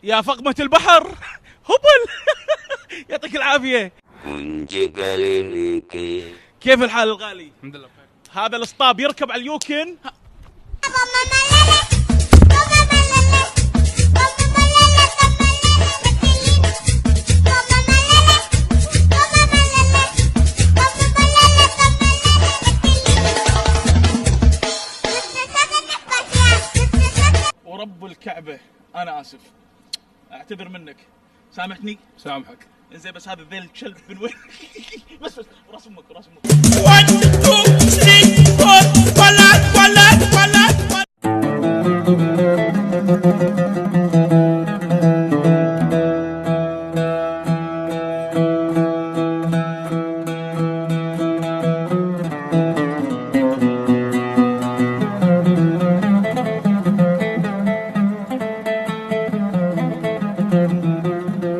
يا فقمة البحر هبل. يعطيك العافية. كيف الحال الغالي؟ الحمد لله بخير. هذا الاسطاب يركب على اليوكن. ورب الكعبة أنا آسف، أعتذر منك، سامحني. سامحك. إنزين بس هذا ذيل الكلب من وين؟ بس راس أمك راس أمك. 1 2 3 4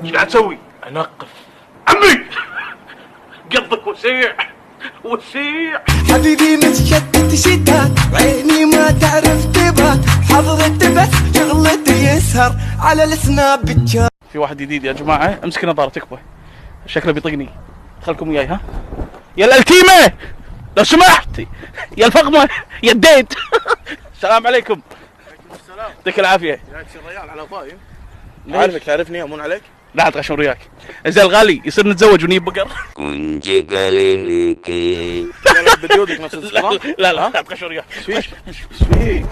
ايش قاعد تسوي؟ انقف عمي. قضك وسيع وسيع. حبيبي متشتت شتات عيني ما تعرف تبات حضرت بس شغلتي يسهر على السناب بتشات. في واحد جديد يا جماعه، امسك نظاره تكبه، شكله بيطقني. خلكم وياي ها. يا الالتيمه لو سمحت، يا الفقمه، يا الديد. السلام عليكم. السلام. يعطيك العافيه. جايك الريال على طايف. عارفك تعرفني امون عليك. لا تغشون وياك. زين الغالي يصير نتزوج ونجيب بقر. بديودك نفس الصراحه. لا تغشون وياك. ايش فيك؟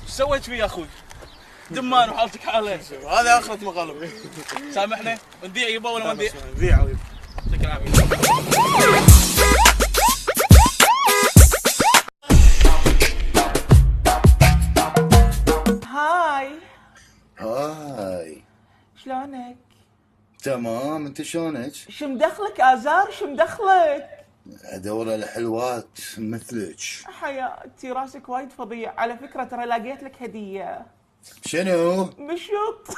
سويت فيه يا اخوي؟ دمان وحالتك حاله. هذا اخرة مقالب. سامحنا نذيع يبا ولا ما نذيع؟ ذيع حبيبي. يعطيك العافيه. هاي شلونك؟ تمام، انت شلونك؟ شو مدخلك آزار؟ شو مدخلك؟ هذول الحلوات مثلك. حياتي راسك وايد فظيع، على فكرة ترى لقيت لك هدية. شنو؟ مشط.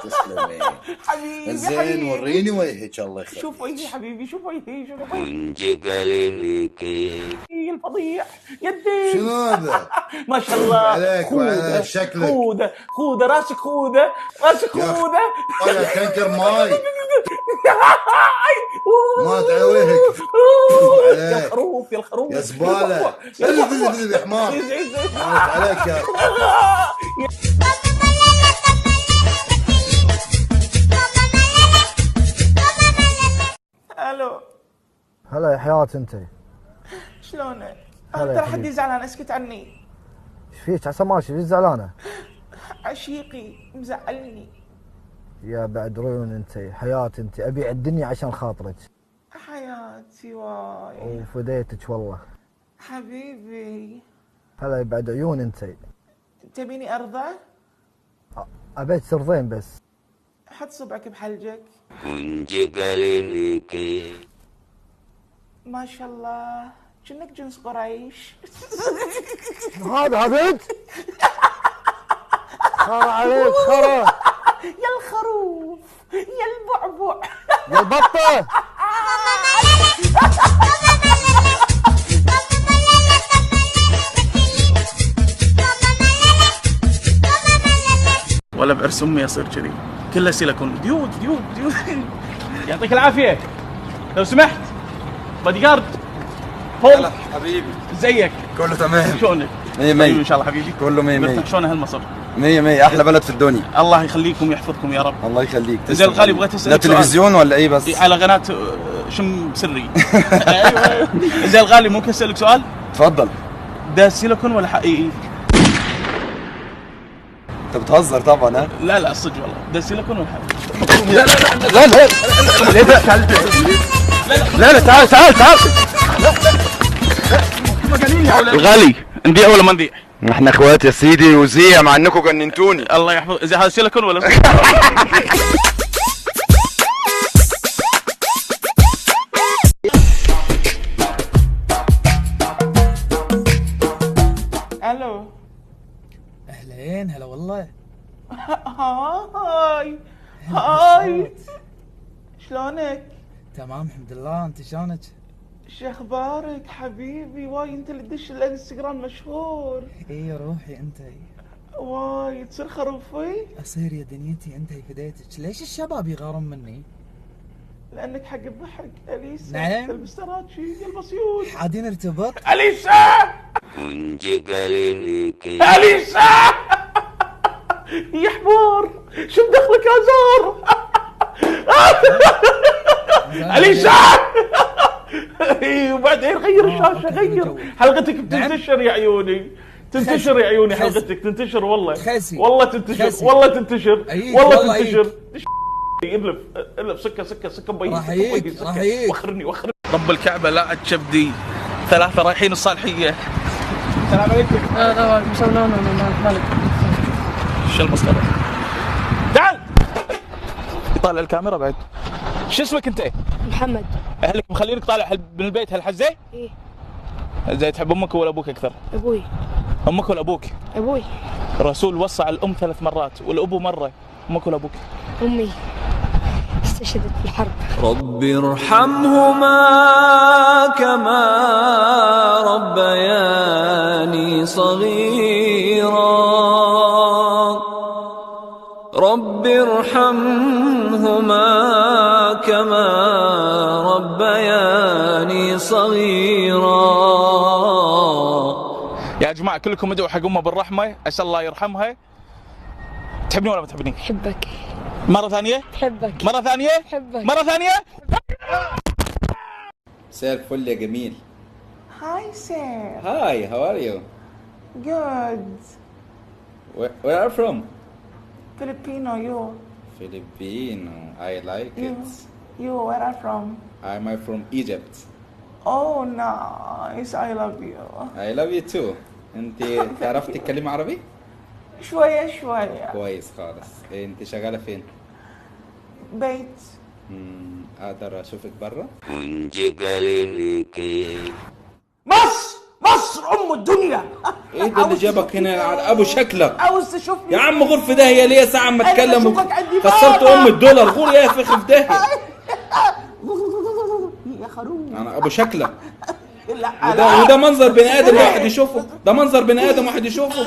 تسلمي حبيبي زين، حبيبي. وريني وجهك الله يخليك. شوف وجهي حبيبي، شوف وجهي، شوف وجهي الفظيع. يدي شنو هذا؟ ما شاء الله. عليك وعلى شكلك. خودة راسك خودة، راسك خودة. ولا تنكر ماي. ما تعويهك. يا الخروف يا الخروف يا زبالة. يا حمار. مالك عليك يا الو. هلا يا حياة انت. شلونك؟ هلا يا ترى حبيبي. حدي زعلان، اسكت عني. ايش فيك عسى ماشي؟ ليش زعلانة؟ عشيقي مزعلني. يا بعد عيون انت، حياة انت، ابيع الدنيا عشان خاطرك. حياتي واي. وفديتك والله. حبيبي. هلا يا بعد عيون انت. تبيني ارضى؟ ابيك سرضين بس. حط صبعك بحلجك. ما شاء الله كأنك جنس قريش. هذا انت. خرا عليك خرا. يا الخروف يا البعبع يا البطة. ولا بعرس امي يصير كذي، كله سيليكون. ديود. يعطيك العافيه. لو سمحت بادي جارد. هلا حبيبي، زيك؟ كله تمام. شلونك؟ مية مية ان شاء الله حبيبي. كله مية مية. شلون هالمصر؟ مية مية، احلى بلد في الدنيا. الله يخليكم ويحفظكم يا رب. الله يخليك. زين الغالي بغيت اسالك لا تلفزيون ولا ايه بس؟ على قناه شم سري. ايوه. زين الغالي ممكن اسالك سؤال؟ تفضل. ده سيليكون ولا حقيقي؟ انت بتهزر طبعا. ها؟ لا الصدق والله، ده سيليكون ولا حقيقي؟ لا تعال. الغالي نذيع ولا ما نذيع؟ احنا اخوات يا سيدي، وزيع مع انكم جننتوني. الله يحفظ. زي هذا سيليكون ولا الله، انت شلونك؟ شو اخبارك حبيبي؟ واي انت اللي تدش الانستغرام مشهور. اي روحي انت. واي تصير خروفي؟ اصير يا دنيتي، انت فديتك. ليش الشباب يغارون مني؟ لانك حق الضحك اليسا. نعم. تلبس تراتشي يلبس يود. عادي نرتبط. اليسا اليسا يا حمار شو مدخلك ازار؟ اليسا وبعدين غير الشاشه، غير حلقتك بتنتشر يا عيوني، تنتشر يا عيوني حلقتك تنتشر والله. خسي. والله تنتشر خسي. والله تنتشر والله تنتشر. الف سكه بيك. راح يجيك راح يجيك. وخرني رب الكعبه لا تشبدي. 3 رايحين الصالحيه. السلام عليكم. لا وعليكم السلام. مالك؟ شو المسطره؟ تعال يطالع الكاميرا بعد. شو اسمك انت؟ محمد. اهلك مخلينك طالع من البيت هالحزه؟ ايه. زي تحب امك ولا ابوك اكثر؟ ابوي. امك ولا ابوك؟ ابوي. الرسول وصى على الام 3 مرات والابو مره. امك ولا ابوك؟ امي استشهدت في الحرب. رب ارحمهما كما ربياني صغيرا، رب ارحمهما كما ربياني صغيرا. يا جماعه كلكم ادعوا حق امه بالرحمه، اسال الله يرحمها. تحبني ولا ما تحبني؟ احبك. مره ثانيه؟ احبك. مره ثانيه؟ احبك. مره ثانيه؟ مساء الفل يا جميل. هاي سير. Hi, how are you? Good. Where are you from? Filipino, you. Filipino. I like it. You, where are you from? I'm from Egypt. Oh, nice. I love you. I love you too. انت تعرفي تتكلمي عربي؟ شوية شوية. كويس خالص. انت شغالة فين؟ بيت. اقدر اشوفك برا؟ مصر ام الدنيا. ايه ده اللي جابك هنا على ابو شكلك؟ عاوز تشوفني؟ يا عم غور في داهية ليه ساعة ما اتكلم بشوفك عندي خسرت بابا. $1 غور يا فخ في داهية. يا خروف. انا ابو شكلك. وده منظر بني ادم واحد يشوفه، ده منظر بني ادم واحد يشوفه.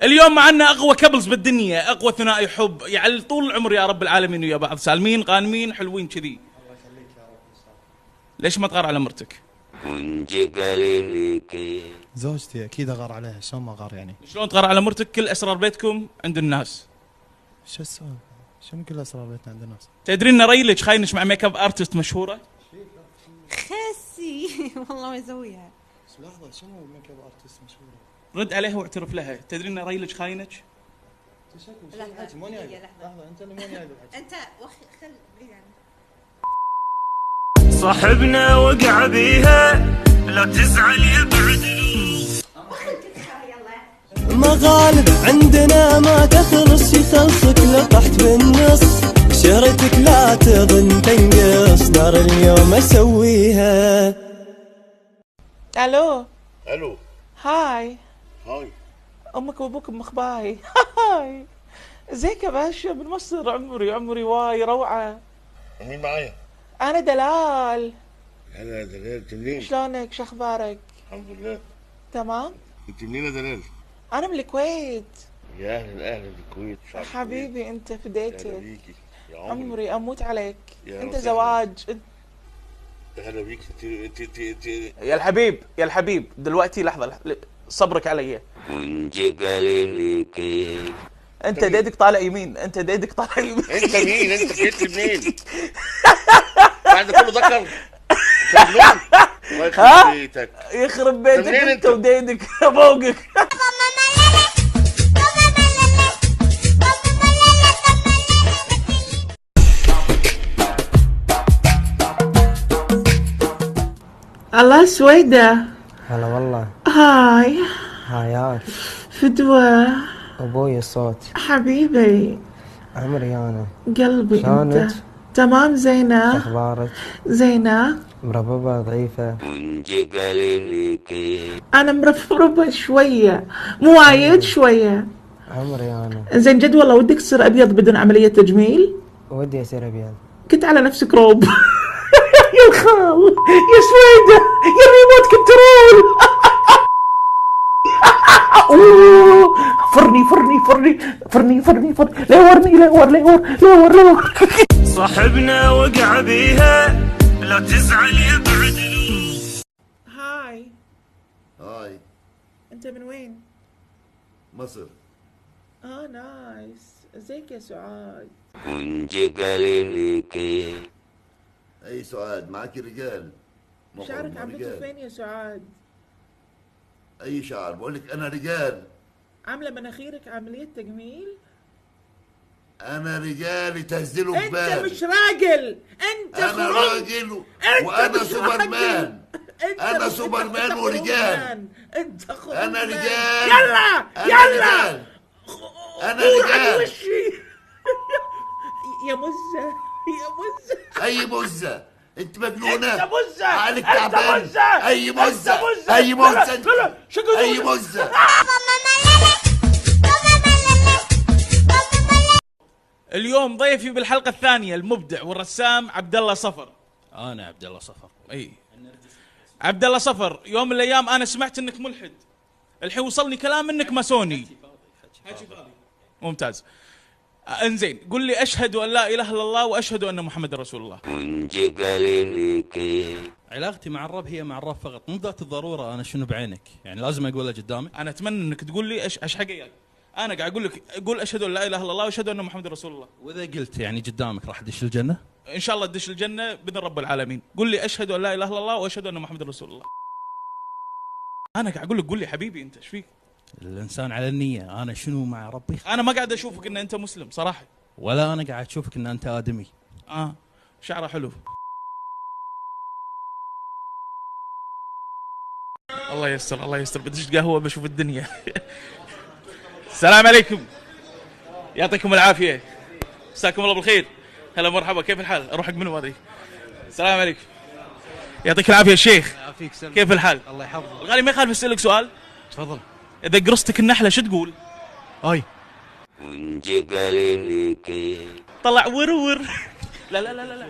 اليوم معنا اقوى كبلز بالدنيا، اقوى ثنائي حب، يعني طول العمر يا رب العالمين ويا بعض، سالمين غانمين حلوين كذي. الله يخليك يا رب. ليش ما تغار على مرتك؟ زوجتي اكيد اغار عليها، شلون ما اغار يعني؟ شلون تغار على مرتك؟ كل اسرار بيتكم عند الناس. شو السؤال؟ شنو كل اسرار بيتنا عند الناس؟ تدرين ان ريلج خاينش مع ميك اب ارتست مشهوره؟ خسي والله ما يسويها. بس لحظه، شنو ميك اب ارتست مشهوره؟ رد عليها واعترف لها. تدرين ان ريلج خاينك؟ لحظة مو جايب. لحظه انت اللي مو جايب. انت خل يعني. صاحبنا وقع بيها لا تزعل يبعد. مغالب عندنا ما تخلص، يخلصك لطحت بالنص، شهرتك لا تظن تنقص، نار اليوم اسويها. الو. الو. هاي. هاي. امك وابوك مخباي. هاي. ازيك يا باشا؟ من مصر. عمري واي روعه. مين معايا؟ انا دلال. هلا دلال، انت منين؟ شلونك؟ شو اخبارك؟ الحمد لله. تمام. انت منين يا دلال؟ انا من الكويت. يا اهلا بالكويت. حبيبي انت فديتي. اهلا بيكي يا عمري اموت عليك. انت وسهلا. زواج. اهلا بيكي. انت يا الحبيب دلوقتي لحظه صبرك علي. انت ديدك طالع يمين. انت مين؟ انت جيت منين؟ بعد كله ذكر. الله يخرب بيتك. يخرب بيتك منين انت وديدك فوقك. الله سويدة. هلا والله. هاي. هايات. فدوة. ابوي الصوت. حبيبي. عمري انا. قلبي شلونك؟ انت. تمام زينة. اخبارك؟ زينة. مرببة ضعيفة. انا مرفربة شوية، مو وايد شوية. عمري انا. زين جد والله ودك تصير ابيض بدون عملية تجميل؟ ودي اصير ابيض. كنت على نفسك روب. يا الخال يا سويدة يا ريموت كنترول. فرني لور. صاحبنا وقع بيها لا تزعل يبعد. هاي هاي انت من وين؟ مصر. نايس. ازيك يا سعاد؟ اي سعاد معك رجال. شعرك عملته فين يا سعاد؟ اي شعر؟ بقول لك انا رجال. عامله مناخيرك عمليه تجميل؟ انا رجالي تهزلوا ببال. انت مش راجل، انت انا راجل وانا سوبرمان. انا سوبرمان ورجال. انت خرج. انا رجال. يلا انا رجال. يا مزة. اي مزة؟ انت مجنونة؟ انت مزة. عقلك تعبان. اي مزة. اي مزة. اليوم ضيفي بالحلقة الثانية المبدع والرسام عبد الله صفر. انا عبد الله صفر. اي عبد الله صفر، يوم من الايام انا سمعت انك ملحد، الحين وصلني كلام انك ماسوني. حكي فاضي. ممتاز. انزين قل لي اشهد ان لا اله الا الله واشهد ان محمد رسول الله. علاقتي مع الرب هي مع الرب فقط، مو ذات الضروره انا شنو بعينك، يعني لازم اقولها قدامك. انا اتمنى انك تقول لي ايش حق اياك. انا قاعد اقول لك قول اشهد ان لا اله الا الله واشهد ان محمد رسول الله. واذا قلت يعني قدامك راح تدش الجنه؟ ان شاء الله تدش الجنه باذن رب العالمين. قل لي اشهد ان لا اله الا الله واشهد ان محمد رسول الله. انا قاعد اقول لك قول لي حبيبي انت ايش فيك؟ الانسان على النيه، انا شنو مع ربي؟ انا ما قاعد اشوفك ان انت مسلم صراحه، ولا انا قاعد اشوفك ان انت ادمي. شعره حلو. الله يستر بدش قهوه بشوف الدنيا. السلام عليكم، يعطيكم العافيه، مساكم الله بالخير. هلا مرحبا، كيف الحال؟ اروح حق منو هذه؟ السلام عليكم، يعطيك العافيه يا شيخ. يعافيك سلام. كيف الحال؟ الله يحفظك. الغالي ما يخالف اسالك سؤال؟ تفضل. اذا قرصتك النحله شو تقول؟ اي طلع ورور. لا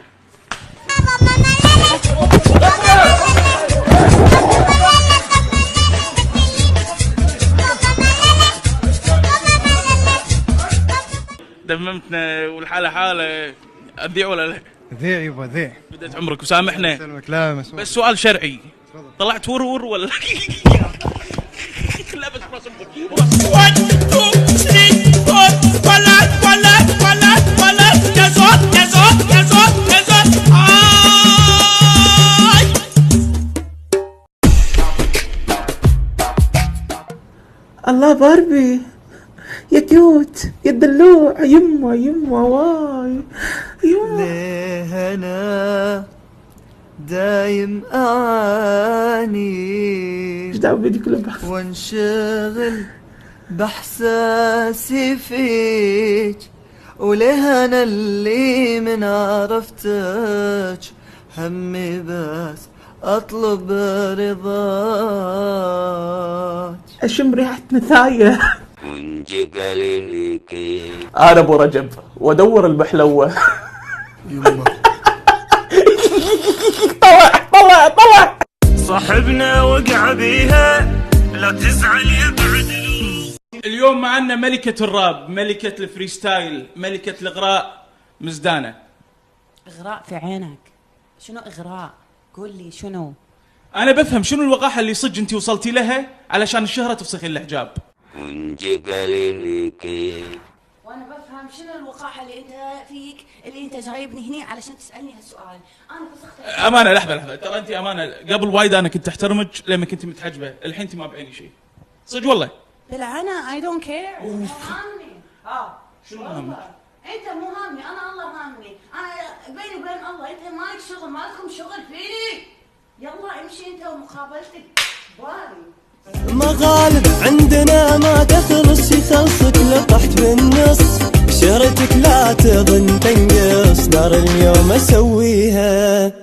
دممتنا والحالة حالة. أذيع ولا لا؟ ذيع يبا ذيع. بدأت عمرك وسامحنا. سلمك. لا مسؤول. بس سؤال شرعي، طلعت ورور ولا لا؟ لا بس راس امك. 1 2 3 4 ولد يا زود. الله باربي يا كيوت يا الدلوع. يما واي يما. ليه انا دايم اعاني ايش دعوه بيدك لبحث وانشغل باحساسي فيك، وليه انا اللي من عرفتك همي بس اطلب رضاك. اشم ريحه نثايه. انا ابو رجب وادور البحلوه. طلع صاحبنا وقع بيها لا تزعل يبعد. اليوم معنا ملكة الراب، ملكة الفريستايل، ملكة الإغراء، مزدانة. إغراء في عينك؟ شنو إغراء؟ قول لي شنو؟ أنا بفهم شنو الوقاحة اللي صدق أنت وصلتي لها علشان الشهرة تفسخين الحجاب. وانا بفهم شنو الوقاحه اللي انت فيك، اللي انت جايبني هنا علشان تسالني هالسؤال. انا فسخت امانه. لحظه ترى انت امانه قبل وايد انا كنت احترمك لما كنت متحجبه، الحين انت ما بعيني شيء صدق والله. بلا انا اي دونت كير. همني شنو همك؟ انت مو همني، انا الله همني. انا بيني وبين الله، انت مالك شغل، مالكم شغل فيني. يلا امشي انت ومقابلتك. باي. مغالب عندنا ما تخلص، يخلصك لطحت بالنص. شهرتك لا تظن تنقص، نار اليوم اسويها.